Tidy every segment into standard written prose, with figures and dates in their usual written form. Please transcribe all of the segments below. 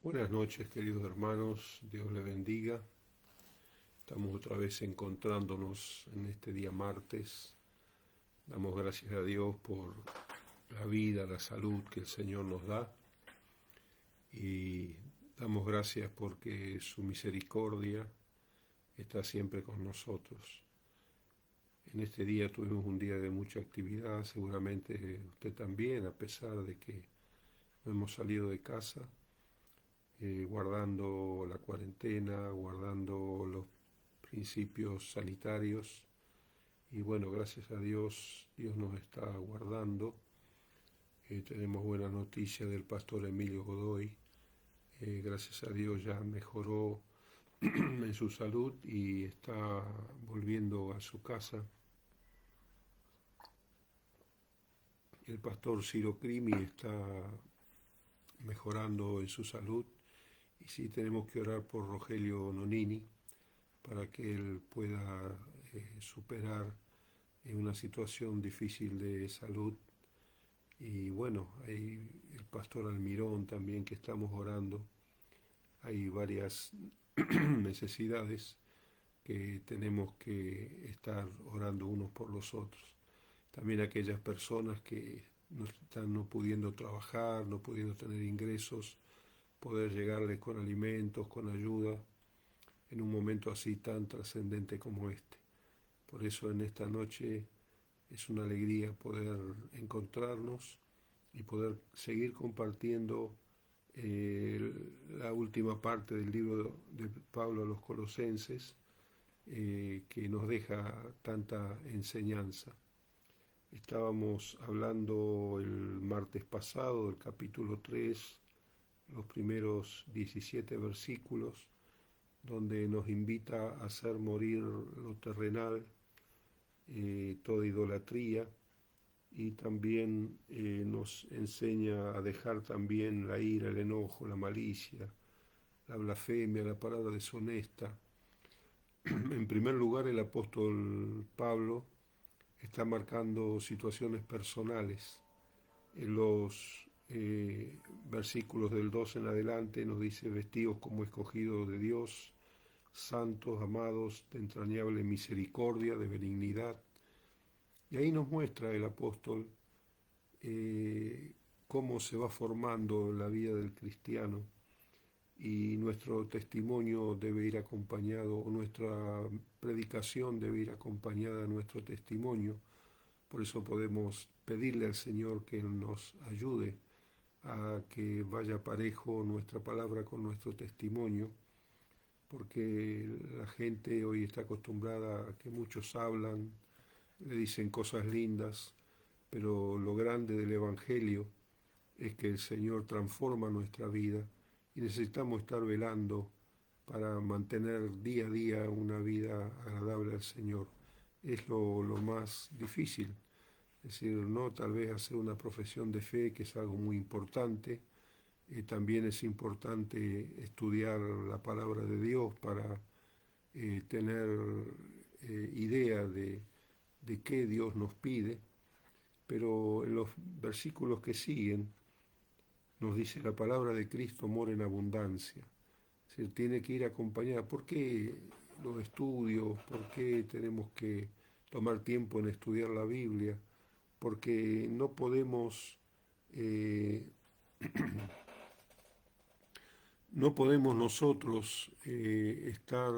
Buenas noches, queridos hermanos, Dios les bendiga. Estamos otra vez encontrándonos en este día martes. Damos gracias a Dios por la vida, la salud que el Señor nos da y damos gracias porque su misericordia está siempre con nosotros. En este día tuvimos un día de mucha actividad, seguramente usted también, a pesar de que no hemos salido de casa. Guardando la cuarentena, guardando los principios sanitarios. Y bueno, gracias a Dios, Dios nos está guardando. Tenemos buena noticia del pastor Emilio Godoy. Gracias a Dios ya mejoró en su salud y está volviendo a su casa. El pastor Ciro Crimi está mejorando en su salud. Y sí tenemos que orar por Rogelio Nonini para que él pueda superar una situación difícil de salud. Y bueno, hay el pastor Almirón también que estamos orando. Hay varias necesidades que tenemos que estar orando unos por los otros. También aquellas personas que no están no pudiendo trabajar, no pudiendo tener ingresos, poder llegarles con alimentos, con ayuda, en un momento así tan trascendente como este. Por eso en esta noche es una alegría poder encontrarnos y poder seguir compartiendo la última parte del libro de Pablo a los Colosenses, que nos deja tanta enseñanza. Estábamos hablando el martes pasado del capítulo 3, los primeros 17 versículos, donde nos invita a hacer morir lo terrenal, toda idolatría, y también nos enseña a dejar también la ira, el enojo, la malicia, la blasfemia, la palabra deshonesta. En primer lugar, el apóstol Pablo está marcando situaciones personales. En los versículos del 2 en adelante nos dice: vestidos como escogidos de Dios, santos, amados, de entrañable misericordia, de benignidad. Y ahí nos muestra el apóstol cómo se va formando la vida del cristiano, y nuestro testimonio debe ir acompañado, o nuestra predicación debe ir acompañada de nuestro testimonio. Por eso podemos pedirle al Señor que nos ayude a que vaya parejo nuestra palabra con nuestro testimonio, porque la gente hoy está acostumbrada a que muchos hablan, le dicen cosas lindas, pero lo grande del Evangelio es que el Señor transforma nuestra vida y necesitamos estar velando para mantener día a día una vida agradable al Señor. Es lo más difícil, es decir, no tal vez hacer una profesión de fe, que es algo muy importante. También es importante estudiar la palabra de Dios para tener idea de qué Dios nos pide, pero en los versículos que siguen nos dice: la palabra de Cristo mora en abundancia. Es decir, tiene que ir acompañada. ¿Por qué los estudios? ¿Por qué tenemos que tomar tiempo en estudiar la Biblia? Porque no podemos no podemos nosotros estar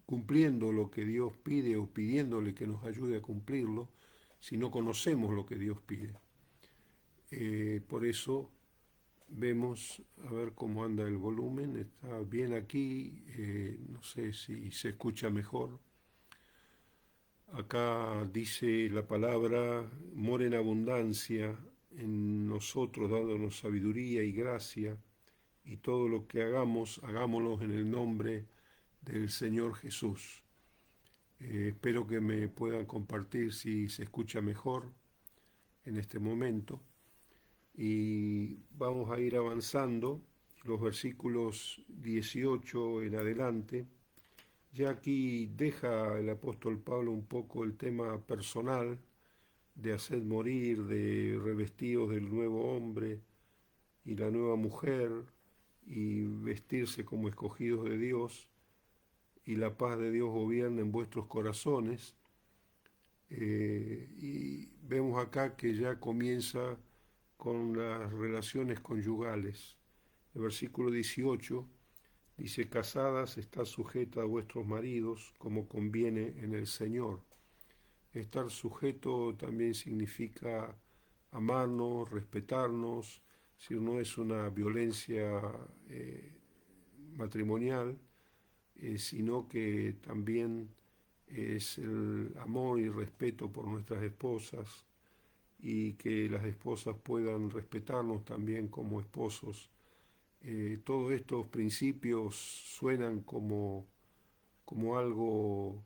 cumpliendo lo que Dios pide o pidiéndole que nos ayude a cumplirlo si no conocemos lo que Dios pide. Por eso vemos, a ver cómo anda el volumen, está bien aquí, no sé si se escucha mejor. Acá dice la palabra: mora en abundancia en nosotros, dándonos sabiduría y gracia, y todo lo que hagamos, hagámoslo en el nombre del Señor Jesús. Espero que me puedan compartir si se escucha mejor en este momento. Y vamos a ir avanzando los versículos 18 en adelante. Ya aquí deja el apóstol Pablo un poco el tema personal de hacer morir, de revestidos del nuevo hombre y la nueva mujer, y vestirse como escogidos de Dios, y la paz de Dios gobierna en vuestros corazones. Y vemos acá que ya comienza con las relaciones conyugales. El versículo 18 dice: casadas, estad sujetas a vuestros maridos como conviene en el Señor. Estar sujeto también significa amarnos, respetarnos, si no es una violencia matrimonial, sino que también es el amor y respeto por nuestras esposas, y que las esposas puedan respetarnos también como esposos. Todos estos principios suenan como algo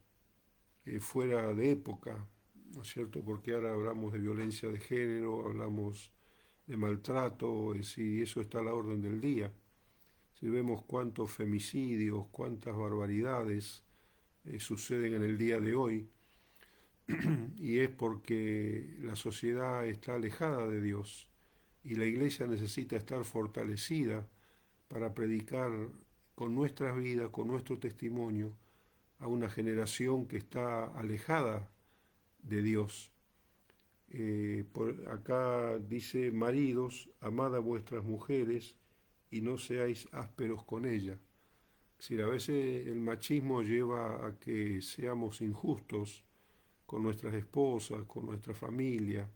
fuera de época, ¿no es cierto? Porque ahora hablamos de violencia de género, hablamos de maltrato, y eso está a la orden del día. Si vemos cuántos femicidios, cuántas barbaridades suceden en el día de hoy, y es porque la sociedad está alejada de Dios y la iglesia necesita estar fortalecida para predicar con nuestras vidas, con nuestro testimonio, a una generación que está alejada de Dios. Por acá dice: maridos, amad a vuestras mujeres y no seáis ásperos con ellas. Es decir, a veces el machismo lleva a que seamos injustos con nuestras esposas, con nuestra familia,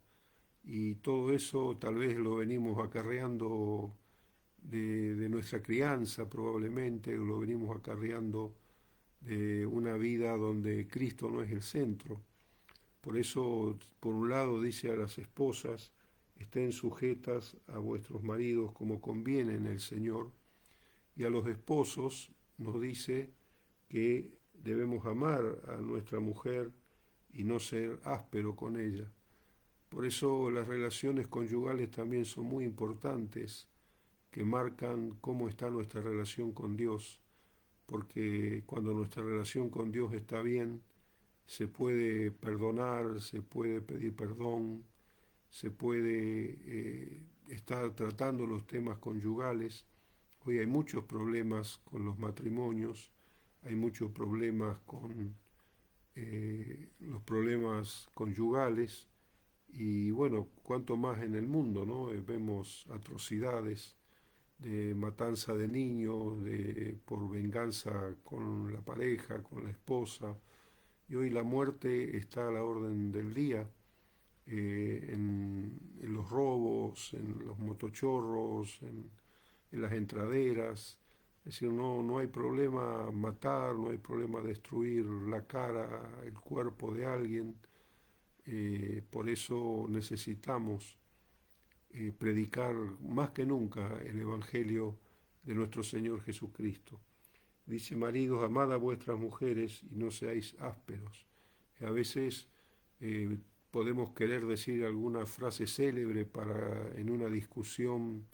y todo eso tal vez lo venimos acarreando de nuestra crianza, probablemente lo venimos acarreando de una vida donde Cristo no es el centro. Por eso, por un lado, dice a las esposas: estén sujetas a vuestros maridos como conviene en el Señor, y a los esposos nos dice que debemos amar a nuestra mujer y no ser áspero con ella. Por eso las relaciones conyugales también son muy importantes, que marcan cómo está nuestra relación con Dios, porque cuando nuestra relación con Dios está bien, se puede perdonar, se puede pedir perdón, se puede estar tratando los temas conyugales. Hoy hay muchos problemas con los matrimonios, hay muchos problemas con los problemas conyugales, y bueno, cuanto más en el mundo, ¿no? Vemos atrocidades de matanza de niños, por venganza con la pareja, con la esposa, y hoy la muerte está a la orden del día, en los robos, en los motochorros, en las entraderas. Es decir, no hay problema matar, no hay problema destruir la cara, el cuerpo de alguien. Por eso necesitamos predicar más que nunca el Evangelio de nuestro Señor Jesucristo. Dice: maridos, amad a vuestras mujeres y no seáis ásperos. A veces podemos querer decir alguna frase célebre para en una discusión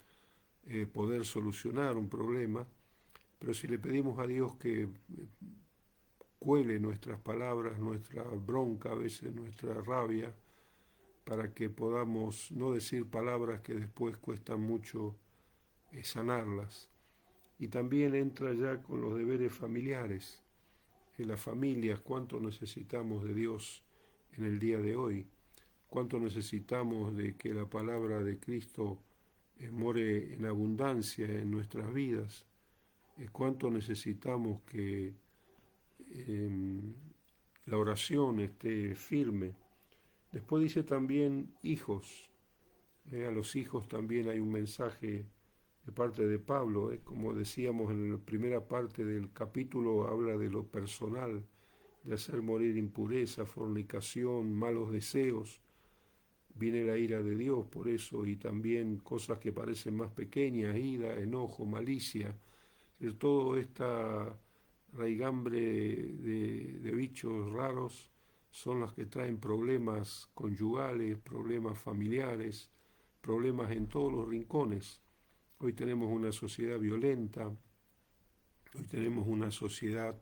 poder solucionar un problema, pero si le pedimos a Dios que cuele nuestras palabras, nuestra bronca, a veces nuestra rabia, para que podamos no decir palabras que después cuestan mucho sanarlas. Y también entra ya con los deberes familiares. En las familias, cuánto necesitamos de Dios en el día de hoy, cuánto necesitamos de que la palabra de Cristo more en abundancia en nuestras vidas, cuánto necesitamos que la oración esté firme. Después dice también hijos. A los hijos también hay un mensaje de parte de Pablo. Como decíamos en la primera parte del capítulo, habla de lo personal, de hacer morir impureza, fornicación, malos deseos. Viene la ira de Dios por eso, y también cosas que parecen más pequeñas: ira, enojo, malicia. Todo esta raigambre de bichos raros son las que traen problemas conyugales, problemas familiares, problemas en todos los rincones. Hoy tenemos una sociedad violenta, hoy tenemos una sociedad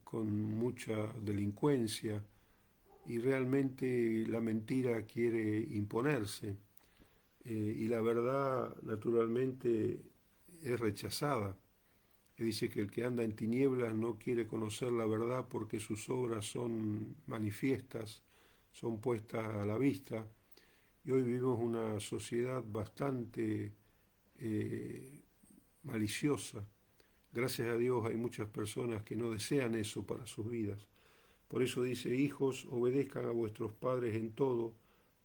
con mucha delincuencia, y realmente la mentira quiere imponerse, y la verdad naturalmente es rechazada. Que dice que el que anda en tinieblas no quiere conocer la verdad porque sus obras son manifiestas, son puestas a la vista. Y hoy vivimos una sociedad bastante eh, maliciosa. Gracias a Dios hay muchas personas que no desean eso para sus vidas. Por eso dice, hijos, obedezcan a vuestros padres en todo,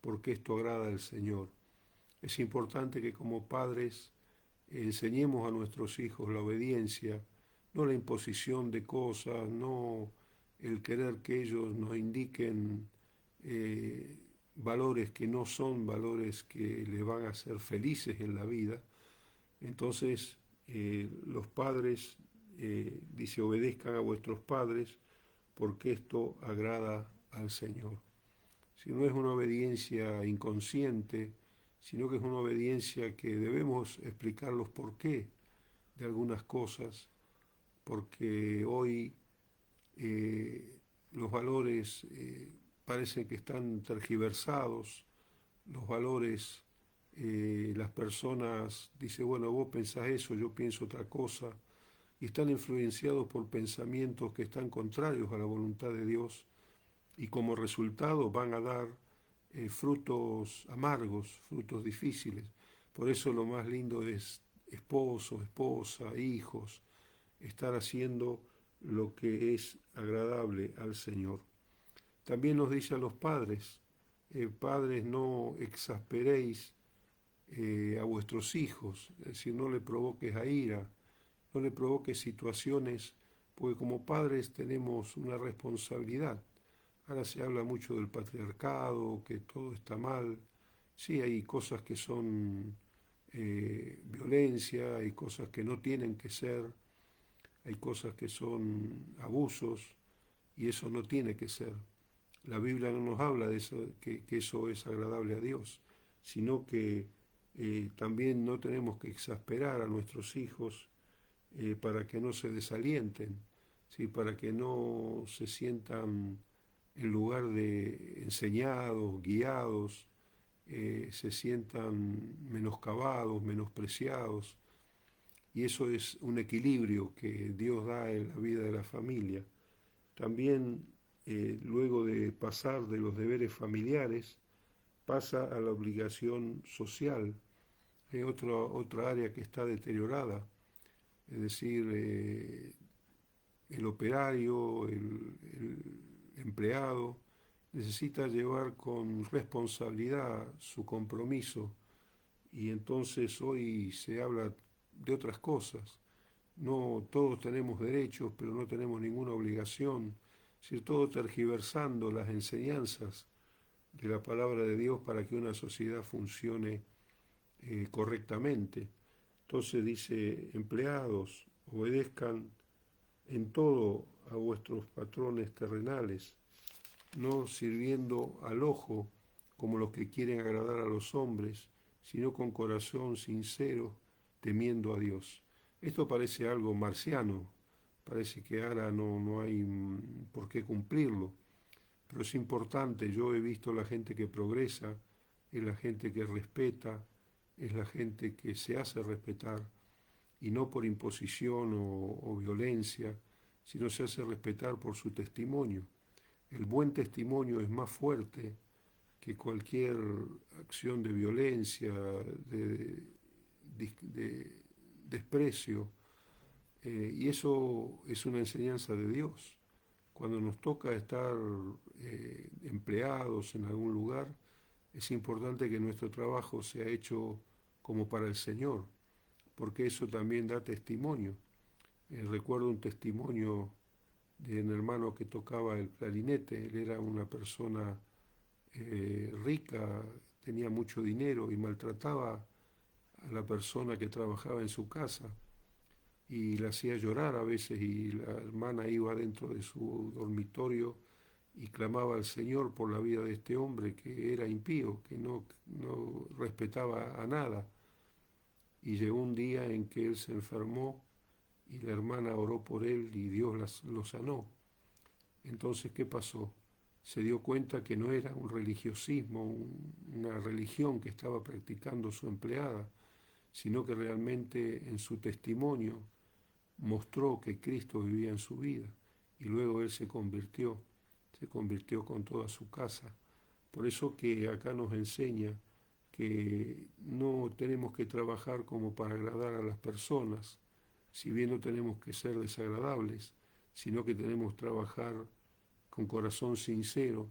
porque esto agrada al Señor. Es importante que como padres enseñemos a nuestros hijos la obediencia, no la imposición de cosas, no el querer que ellos nos indiquen valores que no son valores que les van a hacer felices en la vida. Entonces, los padres, dice, obedezcan a vuestros padres, porque esto agrada al Señor. Si no es una obediencia inconsciente, sino que es una obediencia que debemos explicar los porqué de algunas cosas, porque hoy los valores parecen que están tergiversados, los valores, las personas dicen, bueno, vos pensás eso, yo pienso otra cosa, y están influenciados por pensamientos que están contrarios a la voluntad de Dios, y como resultado van a dar frutos amargos, frutos difíciles. Por eso lo más lindo es esposo, esposa, hijos, estar haciendo lo que es agradable al Señor. También nos dice a los padres, padres, no exasperéis a vuestros hijos, es decir, no le provoques a ira, no le provoques situaciones, porque como padres tenemos una responsabilidad. Ahora se habla mucho del patriarcado, que todo está mal. Sí, hay cosas que son violencia, hay cosas que no tienen que ser, hay cosas que son abusos y eso no tiene que ser. La Biblia no nos habla de eso, que eso es agradable a Dios, sino que también no tenemos que exasperar a nuestros hijos para que no se desalienten, ¿sí? Para que no se sientan en lugar de enseñados, guiados, se sientan menoscabados, menospreciados. Y eso es un equilibrio que Dios da en la vida de la familia. También, luego de pasar de los deberes familiares, pasa a la obligación social, otra área que está deteriorada, es decir, el operario, el empleado, necesita llevar con responsabilidad su compromiso y entonces hoy se habla de otras cosas. No todos tenemos derechos, pero no tenemos ninguna obligación. Es decir, todo tergiversando las enseñanzas de la palabra de Dios para que una sociedad funcione correctamente. Entonces dice, empleados, obedezcan en todo a vuestros patrones terrenales, no sirviendo al ojo como los que quieren agradar a los hombres, sino con corazón sincero, temiendo a Dios. Esto parece algo marciano, parece que ahora no hay por qué cumplirlo, pero es importante. Yo he visto la gente que progresa, es la gente que respeta, es la gente que se hace respetar, y no por imposición o violencia, sino se hace respetar por su testimonio. El buen testimonio es más fuerte que cualquier acción de violencia, de desprecio, y eso es una enseñanza de Dios. Cuando nos toca estar empleados en algún lugar, es importante que nuestro trabajo sea hecho como para el Señor, porque eso también da testimonio. Recuerdo un testimonio de un hermano que tocaba el clarinete. Él era una persona rica, tenía mucho dinero y maltrataba a la persona que trabajaba en su casa y la hacía llorar a veces, y la hermana iba dentro de su dormitorio y clamaba al Señor por la vida de este hombre que era impío, que no respetaba a nada. Y llegó un día en que él se enfermó y la hermana oró por él y Dios lo sanó. Entonces, ¿qué pasó? Se dio cuenta que no era un religiosismo, una religión que estaba practicando su empleada, sino que realmente en su testimonio mostró que Cristo vivía en su vida y luego él se convirtió con toda su casa. Por eso que acá nos enseña que no tenemos que trabajar como para agradar a las personas, si bien no tenemos que ser desagradables, sino que tenemos que trabajar con corazón sincero,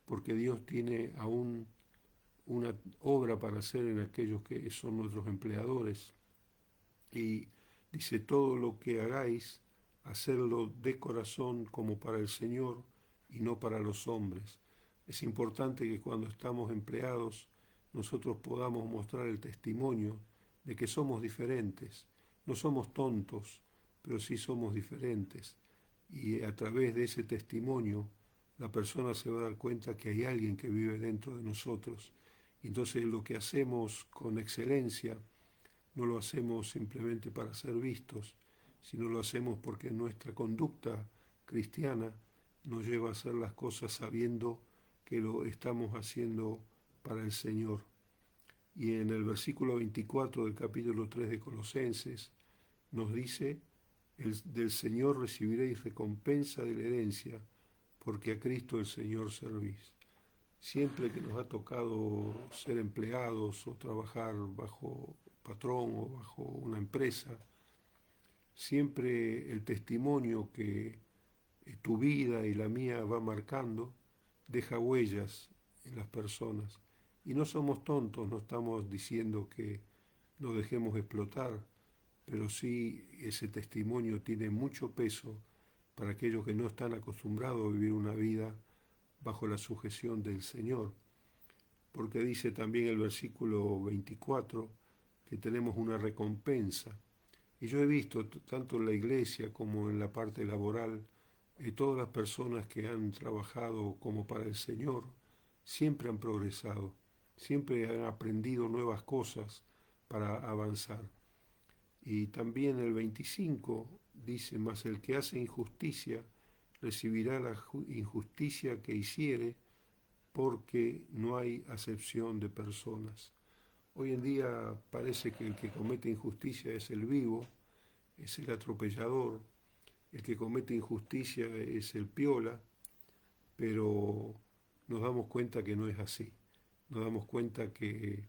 porque Dios tiene aún una obra para hacer en aquellos que son nuestros empleadores. Y dice, todo lo que hagáis, hacerlo de corazón como para el Señor y no para los hombres. Es importante que cuando estamos empleados nosotros podamos mostrar el testimonio de que somos diferentes. No somos tontos, pero sí somos diferentes. Y a través de ese testimonio la persona se va a dar cuenta que hay alguien que vive dentro de nosotros. Entonces lo que hacemos con excelencia no lo hacemos simplemente para ser vistos, sino lo hacemos porque nuestra conducta cristiana nos lleva a hacer las cosas sabiendo que lo estamos haciendo para el Señor. Y en el versículo 24 del capítulo 3 de Colosenses nos dice, del Señor recibiréis recompensa de la herencia, porque a Cristo el Señor servís. Siempre que nos ha tocado ser empleados o trabajar bajo patrón o bajo una empresa, siempre el testimonio que tu vida y la mía va marcando deja huellas en las personas. Y no somos tontos, no estamos diciendo que nos dejemos explotar, pero sí ese testimonio tiene mucho peso para aquellos que no están acostumbrados a vivir una vida bajo la sujeción del Señor. Porque dice también el versículo 24 que tenemos una recompensa. Y yo he visto, tanto en la iglesia como en la parte laboral, todas las personas que han trabajado como para el Señor, siempre han progresado, siempre han aprendido nuevas cosas para avanzar. Y también el 25 dice, mas el que hace injusticia recibirá la injusticia que hiciere, porque no hay acepción de personas. Hoy en día parece que el que comete injusticia es el vivo, es el atropellador, el que comete injusticia es el piola, pero nos damos cuenta que no es así. Nos damos cuenta que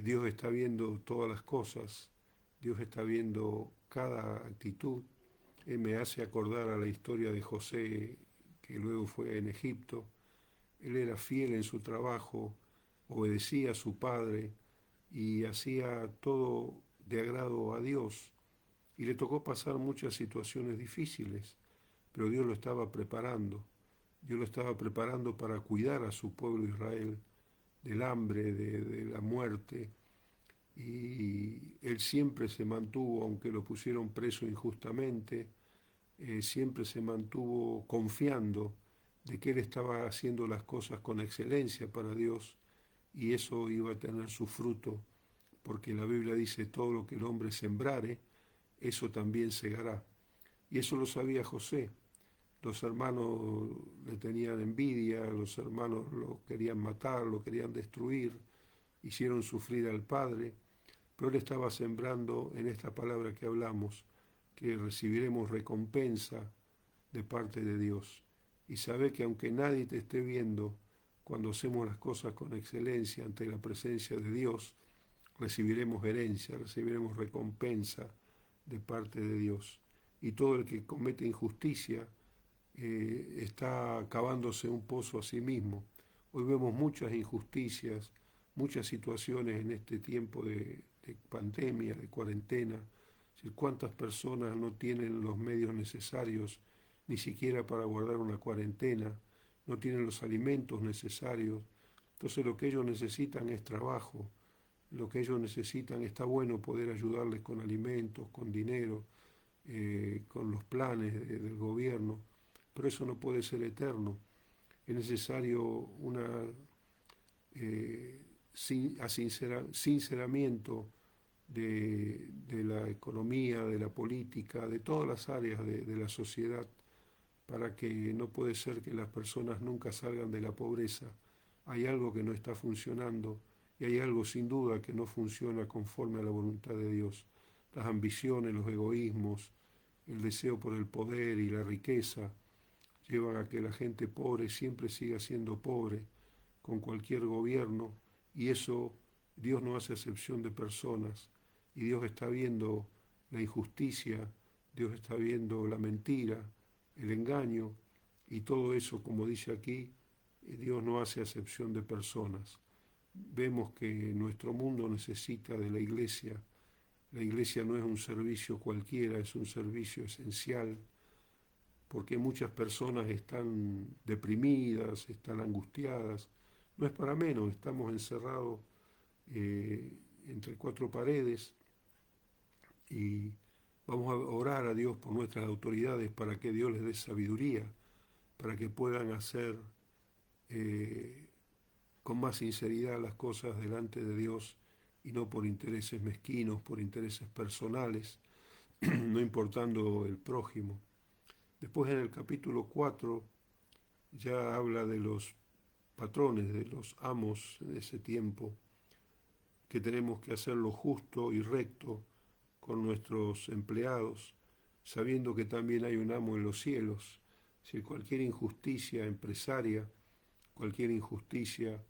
Dios está viendo todas las cosas, Dios está viendo cada actitud. Me hace acordar a la historia de José, que luego fue en Egipto. Él era fiel en su trabajo, obedecía a su padre y hacía todo de agrado a Dios. Y le tocó pasar muchas situaciones difíciles, pero Dios lo estaba preparando. Dios lo estaba preparando para cuidar a su pueblo Israel del hambre, de la muerte. Y él siempre se mantuvo, aunque lo pusieron preso injustamente, siempre se mantuvo confiando de que él estaba haciendo las cosas con excelencia para Dios y eso iba a tener su fruto, porque la Biblia dice, todo lo que el hombre sembrare, eso también segará. Y eso lo sabía José. Los hermanos le tenían envidia, los hermanos lo querían matar, lo querían destruir, hicieron sufrir al padre, pero él estaba sembrando en esta palabra que hablamos, que recibiremos recompensa de parte de Dios. Y sabe que aunque nadie te esté viendo, cuando hacemos las cosas con excelencia ante la presencia de Dios, recibiremos herencia, recibiremos recompensa de parte de Dios. Y todo el que comete injusticia está cavándose un pozo a sí mismo. Hoy vemos muchas injusticias, muchas situaciones en este tiempo de pandemia, de cuarentena. ¿Cuántas personas no tienen los medios necesarios ni siquiera para guardar una cuarentena? No tienen los alimentos necesarios. Entonces lo que ellos necesitan es trabajo. Lo que ellos necesitan, está bueno poder ayudarles con alimentos, con dinero, con los planes del gobierno, pero eso no puede ser eterno. Es necesario una sinceramiento de la economía, de la política, de todas las áreas de la sociedad, para que no puede ser que las personas nunca salgan de la pobreza. Hay algo que no está funcionando y hay algo sin duda que no funciona conforme a la voluntad de Dios. Las ambiciones, los egoísmos, el deseo por el poder y la riqueza llevan a que la gente pobre siempre siga siendo pobre con cualquier gobierno, y eso Dios no hace excepción de personas, y Dios está viendo la injusticia, Dios está viendo la mentira, el engaño, y todo eso, como dice aquí, Dios no hace excepción de personas. Vemos que nuestro mundo necesita de la iglesia. La iglesia no es un servicio cualquiera, es un servicio esencial, porque muchas personas están deprimidas, están angustiadas. No es para menos, estamos encerrados eh, entre cuatro paredes, y vamos a orar a Dios por nuestras autoridades para que Dios les dé sabiduría, para que puedan hacer eh, con más sinceridad las cosas delante de Dios y no por intereses mezquinos, por intereses personales, no importando el prójimo. Después en el capítulo 4 ya habla de los patrones, de los amos de ese tiempo, que tenemos que hacer lo justo y recto con nuestros empleados, sabiendo que también hay un amo en los cielos. Si cualquier injusticia empresaria, cualquier injusticia,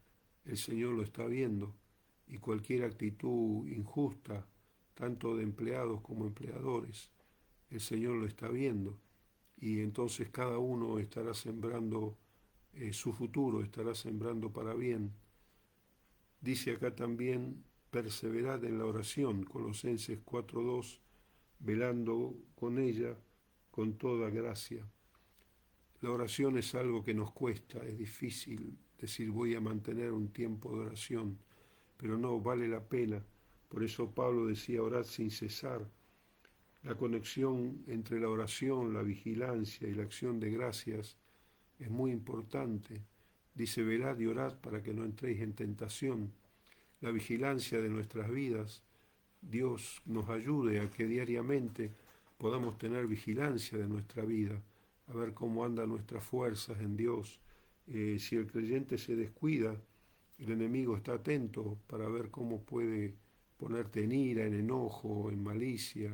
el Señor lo está viendo, y cualquier actitud injusta, tanto de empleados como empleadores, el Señor lo está viendo, y entonces cada uno estará sembrando su futuro, estará sembrando para bien. Dice acá también, perseverad en la oración, Colosenses 4:2, velando con ella con toda gracia. La oración es algo que nos cuesta, es difícil decir voy a mantener un tiempo de oración, pero no, vale la pena. Por eso Pablo decía, orad sin cesar. La conexión entre la oración, la vigilancia y la acción de gracias es muy importante. Dice, velad y orad para que no entréis en tentación. La vigilancia de nuestras vidas, Dios nos ayude a que diariamente podamos tener vigilancia de nuestra vida, a ver cómo andan nuestras fuerzas en Dios. Si el creyente se descuida, el enemigo está atento para ver cómo puede ponerte en ira, en enojo, en malicia,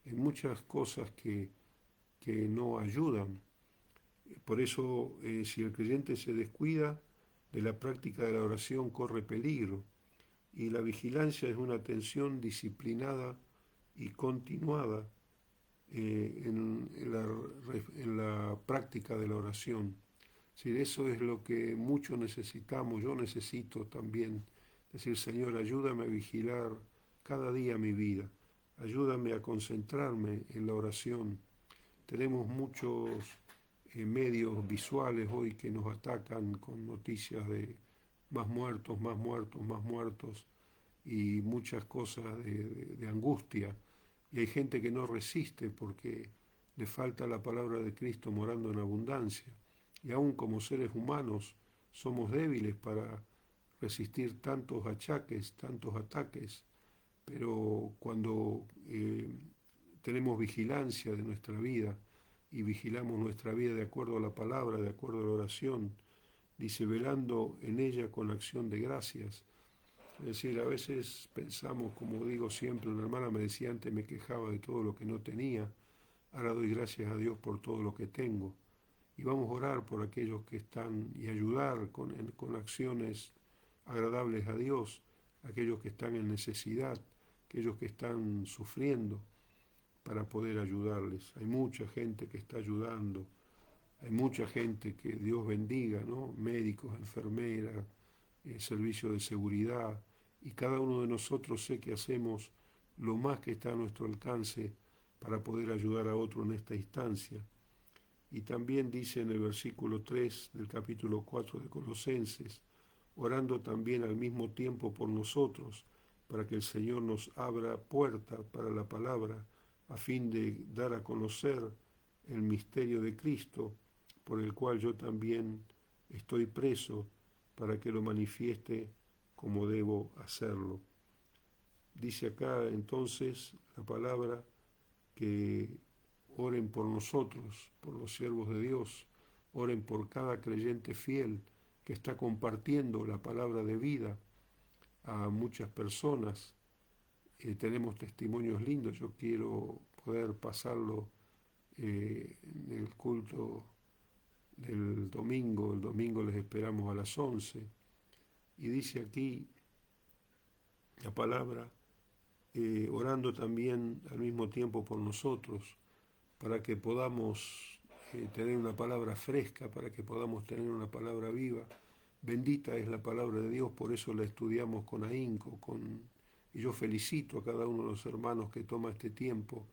en muchas cosas que no ayudan. Por eso, si el creyente se descuida de la práctica de la oración, corre peligro. Y la vigilancia es una atención disciplinada y continuada en la práctica de la oración. Es decir, eso es lo que muchos necesitamos, yo necesito también. Decir, Señor, ayúdame a vigilar cada día mi vida, ayúdame a concentrarme en la oración. Tenemos muchos medios visuales hoy que nos atacan con noticias de más muertos, más muertos, más muertos, y muchas cosas de angustia. Y hay gente que no resiste porque le falta la palabra de Cristo morando en abundancia. Y aún como seres humanos somos débiles para resistir tantos achaques, tantos ataques, pero cuando tenemos vigilancia de nuestra vida y vigilamos nuestra vida de acuerdo a la palabra, de acuerdo a la oración, dice, velando en ella con acción de gracias. Es decir, a veces pensamos, como digo siempre, una hermana me decía antes, me quejaba de todo lo que no tenía, ahora doy gracias a Dios por todo lo que tengo. Y vamos a orar por aquellos que están y ayudar con acciones agradables a Dios, aquellos que están en necesidad, aquellos que están sufriendo, para poder ayudarles. Hay mucha gente que está ayudando, hay mucha gente que Dios bendiga, ¿no? Médicos, enfermeras, servicio de seguridad, y cada uno de nosotros sé que hacemos lo más que está a nuestro alcance para poder ayudar a otro en esta instancia. Y también dice en el versículo 3 del capítulo 4 de Colosenses, orando también al mismo tiempo por nosotros, para que el Señor nos abra puerta para la palabra, a fin de dar a conocer el misterio de Cristo, por el cual yo también estoy preso, para que lo manifieste como debo hacerlo. Dice acá entonces la palabra que oren por nosotros, por los siervos de Dios, oren por cada creyente fiel que está compartiendo la palabra de vida, a muchas personas. Tenemos testimonios lindos, yo quiero poder pasarlo en el culto del domingo. El domingo les esperamos a las 11. Y dice aquí la palabra, orando también al mismo tiempo por nosotros, para que podamos tener una palabra fresca, para que podamos tener una palabra viva. Bendita es la palabra de Dios, por eso la estudiamos con ahínco, y yo felicito a cada uno de los hermanos que toma este tiempo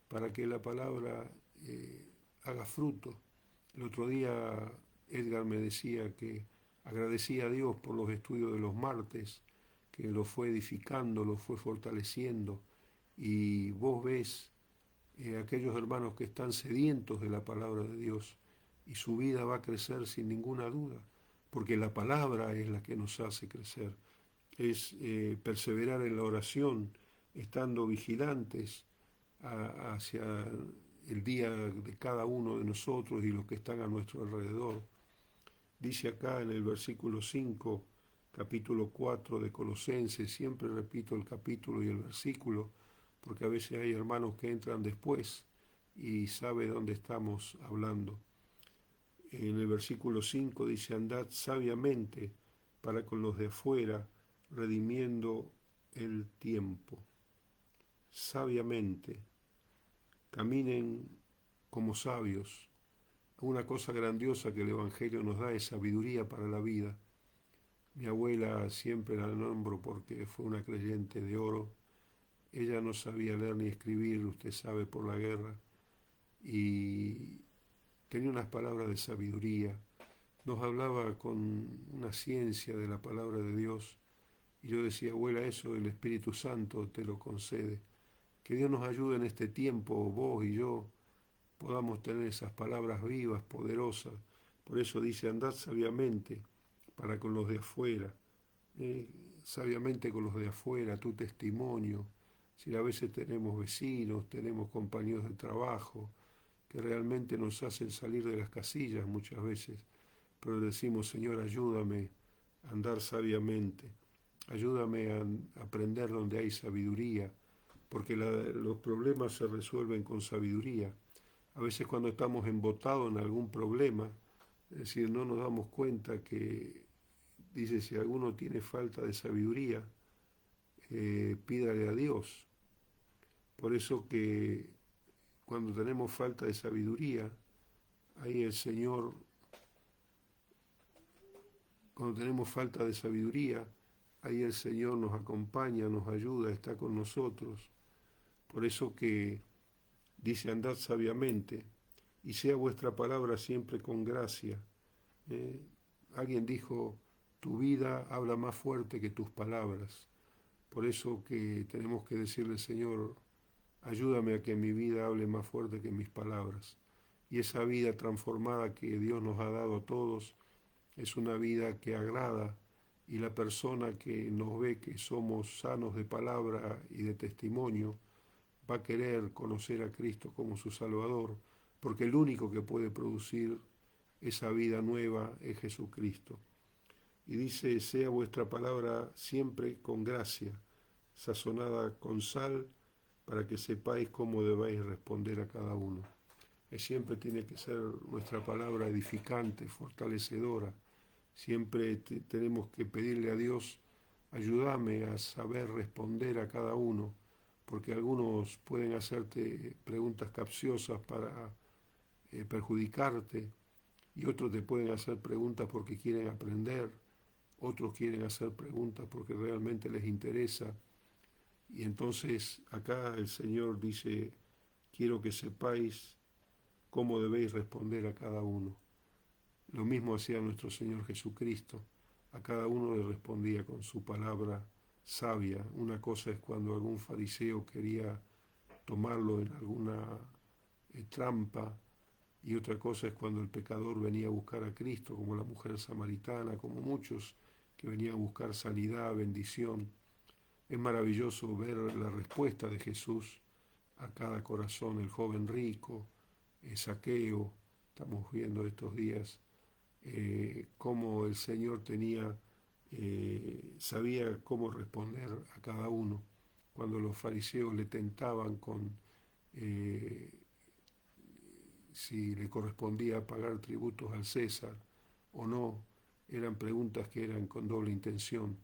para que la palabra haga fruto. El otro día Edgar me decía que agradecía a Dios por los estudios de los martes, que lo fue edificando, lo fue fortaleciendo, y vos ves aquellos hermanos que están sedientos de la palabra de Dios, y su vida va a crecer sin ninguna duda, porque la palabra es la que nos hace crecer. Es perseverar en la oración, estando vigilantes hacia el día de cada uno de nosotros y los que están a nuestro alrededor. Dice acá en el versículo 5, capítulo 4 de Colosenses, siempre repito el capítulo y el versículo, porque a veces hay hermanos que entran después y sabe dónde estamos hablando. En el versículo 5 dice, andad sabiamente para con los de afuera, redimiendo el tiempo. Sabiamente, caminen como sabios. Una cosa grandiosa que el Evangelio nos da es sabiduría para la vida. Mi abuela siempre la nombro porque fue una creyente de oro. Ella no sabía leer ni escribir, usted sabe, por la guerra, y tenía unas palabras de sabiduría. Nos hablaba con una ciencia de la palabra de Dios, y yo decía, abuela, eso el Espíritu Santo te lo concede. Que Dios nos ayude en este tiempo, vos y yo, podamos tener esas palabras vivas, poderosas. Por eso dice, andad sabiamente para con los de afuera, sabiamente con los de afuera, tu testimonio. Si a veces tenemos vecinos, tenemos compañeros de trabajo, que realmente nos hacen salir de las casillas muchas veces, pero decimos, Señor, ayúdame a andar sabiamente, ayúdame a aprender donde hay sabiduría, porque los problemas se resuelven con sabiduría. A veces cuando estamos embotados en algún problema, es decir, no nos damos cuenta que, dice, si alguno tiene falta de sabiduría, pídale a Dios. Por eso que cuando tenemos falta de sabiduría, ahí el Señor, cuando tenemos falta de sabiduría, ahí el Señor nos acompaña, nos ayuda, está con nosotros. Por eso que dice, andad sabiamente, y sea vuestra palabra siempre con gracia. Alguien dijo, tu vida habla más fuerte que tus palabras. Por eso que tenemos que decirle, Señor, ayúdame a que mi vida hable más fuerte que mis palabras. Y esa vida transformada que Dios nos ha dado a todos es una vida que agrada, y la persona que nos ve que somos sanos de palabra y de testimonio va a querer conocer a Cristo como su Salvador, porque el único que puede producir esa vida nueva es Jesucristo. Y dice, sea vuestra palabra siempre con gracia, sazonada con sal, para que sepáis cómo debéis responder a cada uno. Siempre tiene que ser nuestra palabra edificante, fortalecedora. Siempre tenemos que pedirle a Dios, ayúdame a saber responder a cada uno, porque algunos pueden hacerte preguntas capciosas para perjudicarte, y otros te pueden hacer preguntas porque quieren aprender, otros quieren hacer preguntas porque realmente les interesa. Y entonces acá el Señor dice, quiero que sepáis cómo debéis responder a cada uno. Lo mismo hacía nuestro Señor Jesucristo. A cada uno le respondía con su palabra sabia. Una cosa es cuando algún fariseo quería tomarlo en alguna trampa, y otra cosa es cuando el pecador venía a buscar a Cristo, como la mujer samaritana, como muchos que venían a buscar sanidad, bendición. Es maravilloso ver la respuesta de Jesús a cada corazón, el joven rico, Zaqueo. Estamos viendo estos días cómo el Señor tenía sabía cómo responder a cada uno. Cuando los fariseos le tentaban con si le correspondía pagar tributos al César o no, eran preguntas que eran con doble intención,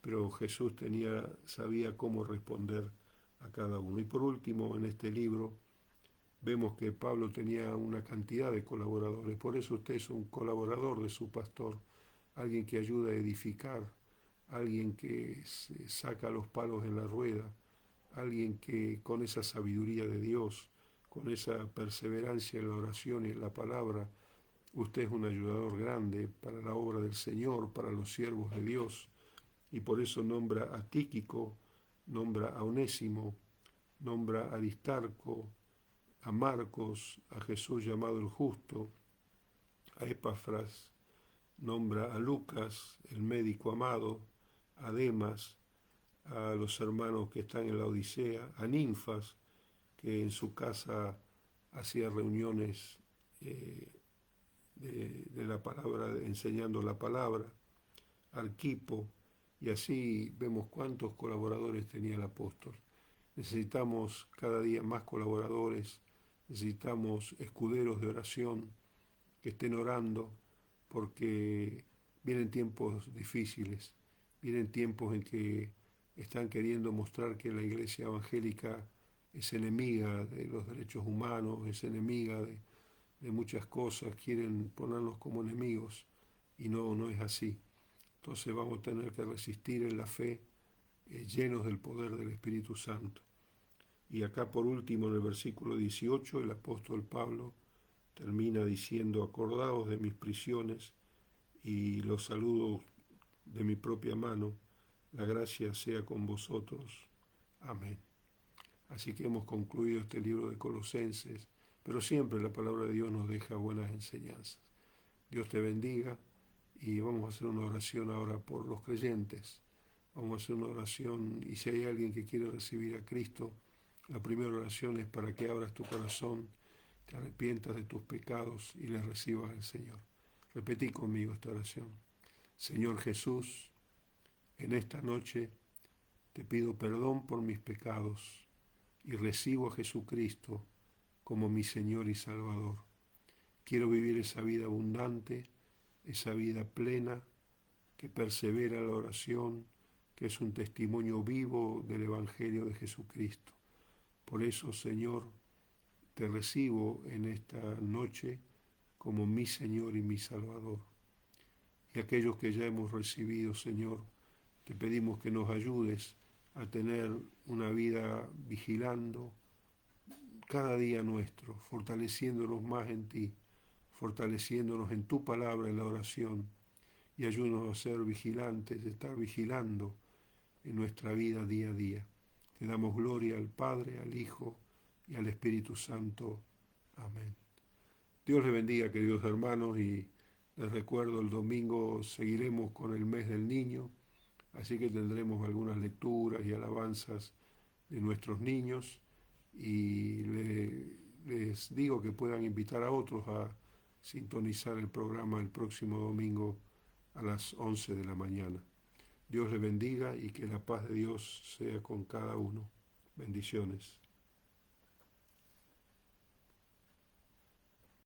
pero Jesús sabía cómo responder a cada uno. Y por último, en este libro vemos que Pablo tenía una cantidad de colaboradores, por eso usted es un colaborador de su pastor, alguien que ayuda a edificar, alguien que saca los palos en la rueda, alguien que con esa sabiduría de Dios, con esa perseverancia en la oración y en la palabra, usted es un ayudador grande para la obra del Señor, para los siervos de Dios, y por eso nombra a Tíquico, nombra a Onésimo, nombra a Aristarco, a Marcos, a Jesús llamado el Justo, a Epafras, nombra a Lucas, el médico amado, a Demas, a los hermanos que están en la Odisea, a Ninfas, que en su casa hacía reuniones de la palabra, enseñando la palabra, Arquipo, y así vemos cuántos colaboradores tenía el apóstol. Necesitamos cada día más colaboradores, necesitamos escuderos de oración que estén orando, porque vienen tiempos difíciles, vienen tiempos en que están queriendo mostrar que la iglesia evangélica es enemiga de los derechos humanos, es enemiga de muchas cosas, quieren ponernos como enemigos y no es así. Entonces vamos a tener que resistir en la fe, llenos del poder del Espíritu Santo. Y acá por último en el versículo 18 el apóstol Pablo termina diciendo: acordaos de mis prisiones y los saludo de mi propia mano, la gracia sea con vosotros. Amén. Así que hemos concluido este libro de Colosenses, pero siempre la palabra de Dios nos deja buenas enseñanzas. Dios te bendiga y vamos a hacer una oración ahora por los creyentes. Vamos a hacer una oración y si hay alguien que quiere recibir a Cristo, la primera oración es para que abras tu corazón, te arrepientas de tus pecados y le recibas al Señor. Repetí conmigo esta oración. Señor Jesús, en esta noche te pido perdón por mis pecados y recibo a Jesucristo como mi Señor y Salvador. Quiero vivir esa vida abundante, esa vida plena, que persevera en la oración, que es un testimonio vivo del Evangelio de Jesucristo. Por eso, Señor, te recibo en esta noche como mi Señor y mi Salvador. Y aquellos que ya hemos recibido, Señor, te pedimos que nos ayudes a tener una vida vigilando cada día nuestro, fortaleciéndonos más en ti, fortaleciéndonos en tu palabra, en la oración, y ayúdanos a ser vigilantes, de estar vigilando en nuestra vida día a día. Te damos gloria al Padre, al Hijo y al Espíritu Santo. Amén. Dios les bendiga, queridos hermanos, y les recuerdo, el domingo seguiremos con el mes del niño, así que tendremos algunas lecturas y alabanzas de nuestros niños, y les digo que puedan invitar a otros a sintonizar el programa el próximo domingo a las 11 de la mañana. Dios les bendiga y que la paz de Dios sea con cada uno. Bendiciones.